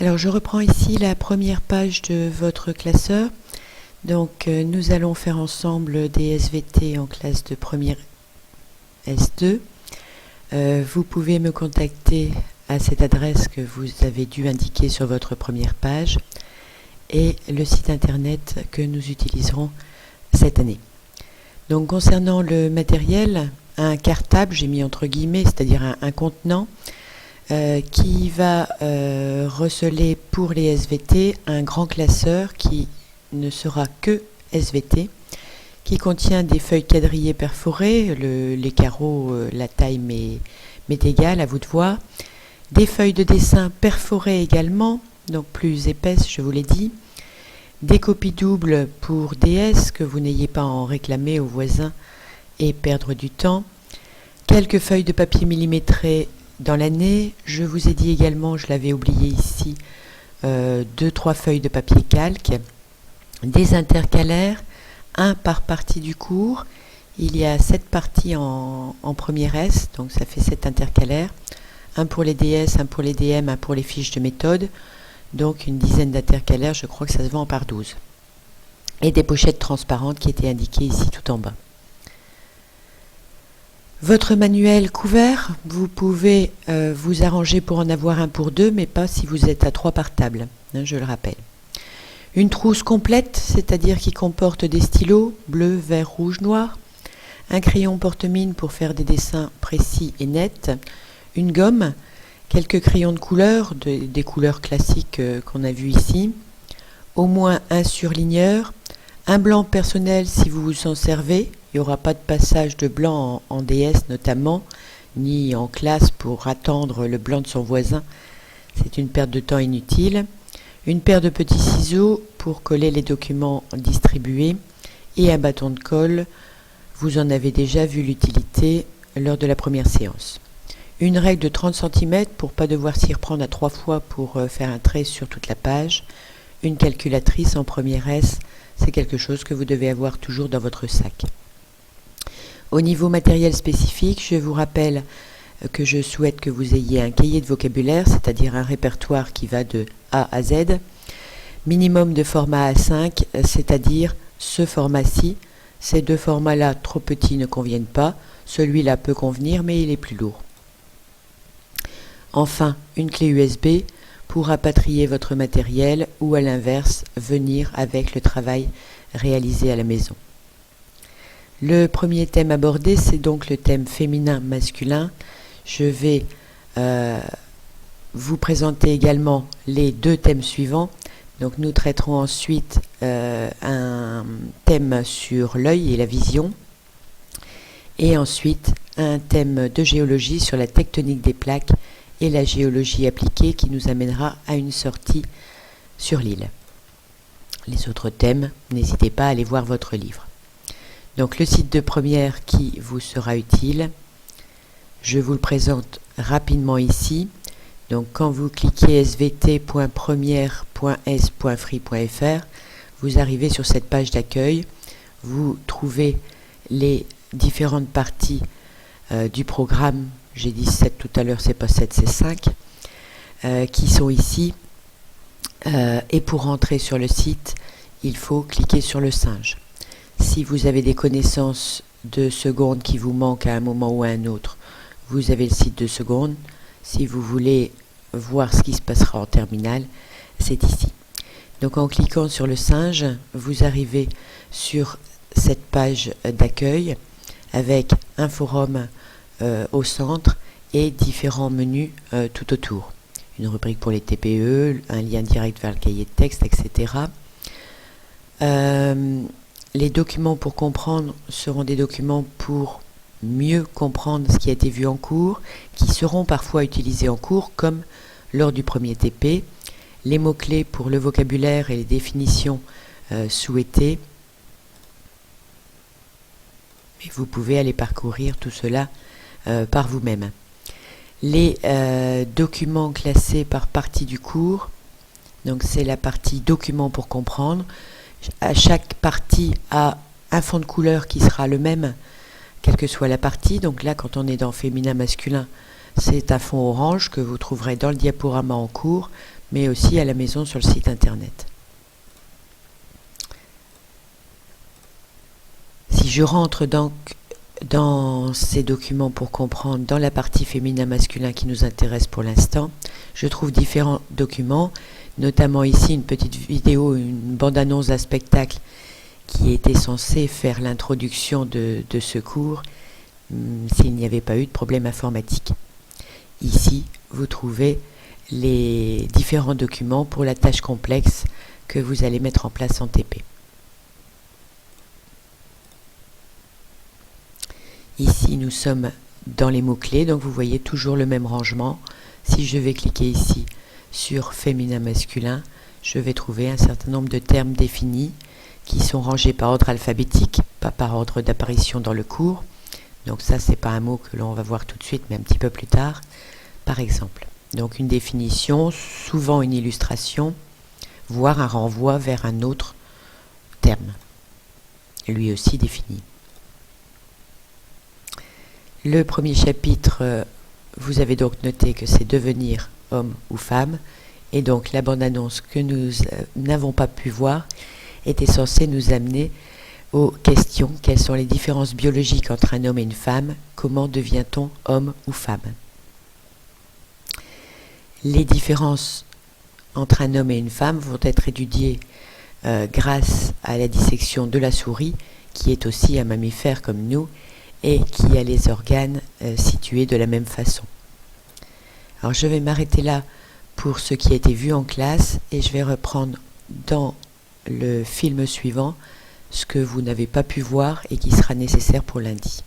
Alors je reprends ici la première page de votre classeur. Donc nous allons faire ensemble des SVT en classe de première S2. Vous pouvez me contacter à cette adresse que vous avez dû indiquer sur votre première page et le site internet que nous utiliserons cette année. Donc concernant le matériel, un cartable, j'ai mis entre guillemets, c'est-à-dire un contenant qui va receler pour les SVT un grand classeur qui ne sera que SVT, qui contient des feuilles quadrillées perforées, les carreaux, la taille m'est égale, à vous de voir, des feuilles de dessin perforées également, donc plus épaisses, je vous l'ai dit, des copies doubles pour DS, que vous n'ayez pas à en réclamer aux voisins et perdre du temps, quelques feuilles de papier millimétrées dans l'année. Je vous ai dit également, je l'avais oublié ici, 2-3 feuilles de papier calque, des intercalaires, un par partie du cours. Il y a 7 parties en première S, donc ça fait 7 intercalaires, un pour les DS, un pour les DM, un pour les fiches de méthode, donc une dizaine d'intercalaires, je crois que ça se vend par 12. Et des pochettes transparentes qui étaient indiquées ici tout en bas. Votre manuel couvert, vous pouvez vous arranger pour en avoir un pour 2, mais pas si vous êtes à 3 par table, hein, je le rappelle. Une trousse complète, c'est-à-dire qui comporte des stylos, bleu, vert, rouge, noir, un crayon porte-mine pour faire des dessins précis et nets, une gomme, quelques crayons de couleur, des couleurs classiques qu'on a vues ici, au moins un surligneur, un blanc personnel si vous vous en servez. Il n'y aura pas de passage de blanc en DS notamment, ni en classe pour attendre le blanc de son voisin. C'est une perte de temps inutile. Une paire de petits ciseaux pour coller les documents distribués et un bâton de colle. Vous en avez déjà vu l'utilité lors de la première séance. Une règle de 30 cm pour ne pas devoir s'y reprendre à 3 fois pour faire un trait sur toute la page. Une calculatrice en première S, c'est quelque chose que vous devez avoir toujours dans votre sac. Au niveau matériel spécifique, je vous rappelle que je souhaite que vous ayez un cahier de vocabulaire, c'est-à-dire un répertoire qui va de A à Z, minimum de format A5, c'est-à-dire ce format-ci. Ces deux formats-là, trop petits, ne conviennent pas. Celui-là peut convenir, mais il est plus lourd. Enfin, une clé USB pour rapatrier votre matériel ou à l'inverse, venir avec le travail réalisé à la maison. Le premier thème abordé, c'est donc le thème féminin-masculin. Je vais vous présenter également les 2 thèmes suivants. Donc nous traiterons ensuite un thème sur l'œil et la vision. Et ensuite un thème de géologie sur la tectonique des plaques et la géologie appliquée qui nous amènera à une sortie sur l'île. Les autres thèmes, n'hésitez pas à aller voir votre livre. Donc le site de première qui vous sera utile, je vous le présente rapidement ici. Donc quand vous cliquez svt.première.s.free.fr, vous arrivez sur cette page d'accueil, vous trouvez les différentes parties du programme, j'ai dit 7 tout à l'heure, c'est pas 7, c'est 5, qui sont ici. Et pour rentrer sur le site, il faut cliquer sur le singe. Si vous avez des connaissances de seconde qui vous manquent à un moment ou à un autre, vous avez le site de seconde. Si vous voulez voir ce qui se passera en terminale, c'est ici. Donc en cliquant sur le singe, vous arrivez sur cette page d'accueil avec un forum au centre et différents menus tout autour. Une rubrique pour les TPE, un lien direct vers le cahier de texte, etc. Les documents pour comprendre seront des documents pour mieux comprendre ce qui a été vu en cours, qui seront parfois utilisés en cours, comme lors du premier TP, les mots-clés pour le vocabulaire et les définitions souhaitées. Mais vous pouvez aller parcourir tout cela par vous-même. Les documents classés par partie du cours, donc c'est la partie documents pour comprendre. À chaque partie a un fond de couleur qui sera le même, quelle que soit la partie. Donc là, quand on est dans féminin masculin, c'est un fond orange que vous trouverez dans le diaporama en cours. mais aussi à la maison sur le site internet. Si je rentre donc dans ces documents pour comprendre dans la partie féminin-masculin qui nous intéresse pour l'instant, je trouve différents documents, notamment ici une petite vidéo, une bande-annonce d'un spectacle qui était censé faire l'introduction de ce cours s'il n'y avait pas eu de problème informatique. Ici, vous trouvez les différents documents pour la tâche complexe que vous allez mettre en place en TP. Ici, nous sommes dans les mots-clés, donc vous voyez toujours le même rangement. Si je vais cliquer ici sur féminin-masculin, je vais trouver un certain nombre de termes définis qui sont rangés par ordre alphabétique, pas par ordre d'apparition dans le cours. Donc ça, c'est pas un mot que l'on va voir tout de suite, mais un petit peu plus tard, par exemple. Donc une définition, souvent une illustration, voire un renvoi vers un autre terme, lui aussi défini. Le premier chapitre, vous avez donc noté que c'est devenir homme ou femme, et donc la bande-annonce que nous n'avons pas pu voir était censée nous amener aux questions. Quelles sont les différences biologiques entre un homme et une femme? Comment devient-on homme ou femme? Les différences entre un homme et une femme vont être étudiées grâce à la dissection de la souris, qui est aussi un mammifère comme nous, et qui a les organes situés de la même façon. Alors je vais m'arrêter là pour ce qui a été vu en classe et je vais reprendre dans le film suivant ce que vous n'avez pas pu voir et qui sera nécessaire pour lundi.